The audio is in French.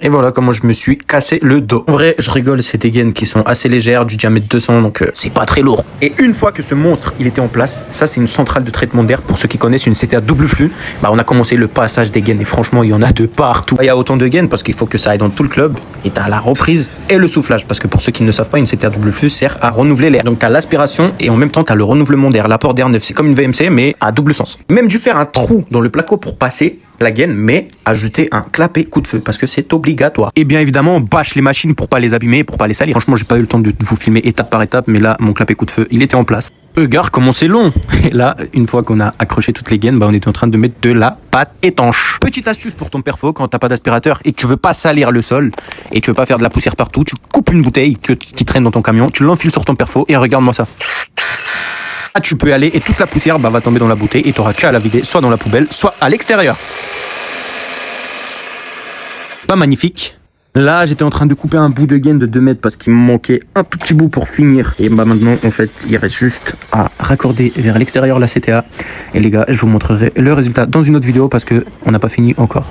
Et voilà comment je me suis cassé le dos. En vrai, je rigole, c'est des gaines qui sont assez légères, du diamètre 200, donc c'est pas très lourd. Et une fois que ce monstre, il était en place, ça c'est une centrale de traitement d'air. Pour ceux qui connaissent une CTA double flux, bah on a commencé le passage des gaines et franchement, il y en a de partout. Il y a autant de gaines parce qu'il faut que ça aille dans tout le club et t'as la reprise et le soufflage. Parce que pour ceux qui ne savent pas, une CTA double flux sert à renouveler l'air. Donc t'as l'aspiration et en même temps t'as le renouvellement d'air. L'apport d'air neuf, c'est comme une VMC mais à double sens. Même dû faire un trou dans le placo pour passer la gaine, mais ajouter un clapet coup de feu parce que c'est obligatoire. Et bien évidemment, on bâche les machines pour pas les abîmer, pour pas les salir. Franchement, j'ai pas eu le temps de vous filmer étape par étape, mais là, mon clapet coup de feu, il était en place. Regarde comment c'est long. Et là, une fois qu'on a accroché toutes les gaines, bah on était en train de mettre de la pâte étanche. Petite astuce pour ton perfo, quand t'as pas d'aspirateur et que tu veux pas salir le sol et tu veux pas faire de la poussière partout, tu coupes une bouteille qui traîne dans ton camion, tu l'enfiles sur ton perfo et regarde-moi ça. Là, tu peux aller et toute la poussière va tomber dans la bouteille et t'auras qu'à la vider, soit dans la poubelle, soit à l'extérieur. Pas magnifique. Là, j'étais en train de couper un bout de gaine de 2 mètres parce qu'il me manquait un tout petit bout pour finir. Et bah maintenant, en fait, il reste juste à raccorder vers l'extérieur la CTA. Et les gars, je vous montrerai le résultat dans une autre vidéo parce que on n'a pas fini encore.